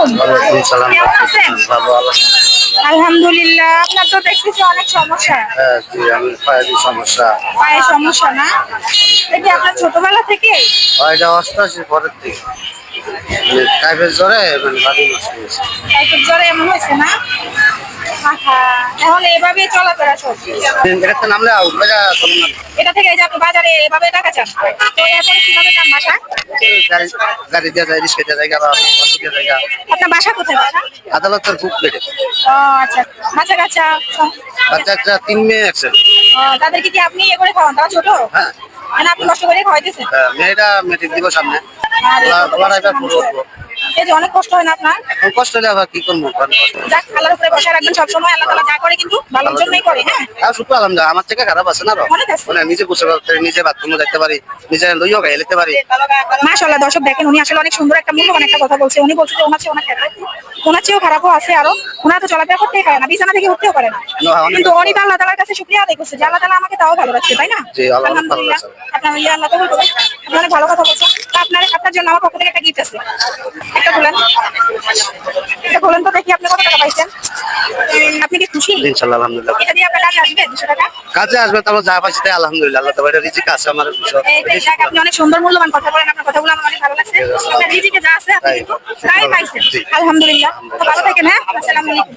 আলাইকুম। ওয়ালাইকুম সালাম। কেমন আছেন? ভালো আল্লাহ। আলহামদুলিল্লাহ। আপনার তো দেখতেছি অনেক সমস্যা। হ্যাঁ জি, আমি পায়ের সমস্যা। পায়ের সমস্যা না? এটা আপনার ছোটবেলা থেকে? এটা অষ্টাশি পরের থেকে টাইপের জ্বরে মানে বাড়ি নষ্ট হয়েছে। টাইফয়েড জ্বরে এমন হয়েছে না? আহা, এখন এভাবেই চলাফেরা চলছে। এটাতে নামলে উঠবে যা চলুন না। এটা থেকে এই যে আপনি বাজারে এভাবে টাকা চান, তো এরপরে কিভাবে যান বাসায়? গাড়ি দিয়ে যায়, রিক্সা দিয়ে যায়, আবার বাসে দিয়ে যায়। আপনার বাসা কোথায় বাসা? আদালতের বুক পেটে ও আচ্ছা, বাচ্চা কাচ্চা? বাচ্চা একটা 3 মেয়ে আছে। তাদেরকে কি আপনি ইয়ে করে খাওয়ান? তারা ছোট? হ্যাঁ মানে আপনি কষ্ট করে খাওয়াইতেছেন? মেয়েটা মেট্রিক দিব সামনে। আরে, ওরা এবার পুরো উঠবো। এই যে অনেক কষ্ট হয় না আপনার? এখন কষ্ট হলে আবার কি করবো? যাক, আল্লাহর উপরে ভরসা রাখবেন সবসময়। আল্লাহ তাআলা যা করে কিন্তু ভালোর জন্যই করে। হ্যাঁ, আর শুক্র আলহামদুলিল্লাহ, আমার থেকে খারাপ আছে না আরো। অনেক আছে। মানে নিজে বসে করতে, নিজে বাথরুমে যাইতে পারি, নিজে লইও গায়ে যেতে পারি। মাশাআল্লাহ। দর্শক দেখেন, উনি আসলে অনেক সুন্দর একটা মূল্যবান একটা কথা বলছে। উনি বলছে যে ওনার চেয়েও খারাপও আছে আরো। ওনারা তো চলাফেরা করতেই পারে না, বিছানা থেকে উঠতেও পারে না, কিন্তু উনি তো আল্লাহ তাআলার কাছে শুকরিয়া আদায় করছে যে আল্লাহ তাআলা আমাকে তাও ভালো রাখছে, তাই না? জি, আল্লাহ অনেক ভালো আলহামদুলিল্লাহ। রাখছে। আপনার ইয়া আল্লাহ কবুল করুন। আপনি অনেক ভালো কথা বলছেন। তো আপনার জন্য আমার পক্ষ থেকে একটা গিফট আছে। একটা বলেন, এটা বলেন তো দেখি আপনি কত টাকা পাইছেন? আপনি কি খুশি? ইনশাআল্লাহ আলহামদুলিল্লাহ। এটা দিয়ে আপনার কাজে আসবে 200 টাকা? কাজে আসবে, তারপর যা পাইছি তাই আলহামদুলিল্লাহ। আল্লাহ তাআলা রিজিক আছে আমার বিষয়। এইটাই, যাক, আপনি অনেক সুন্দর মূল্যবান কথা বলেন। আপনার কথাগুলো আমার অনেক ভালো লাগছে। আপনার রিজিকে যা আছে আপনি কিন্তু তাই পাইছেন। আলহামদুলিল্লাহ। তো ভালো থাকেন। হ্যাঁ, আসসালামু আলাইকুম।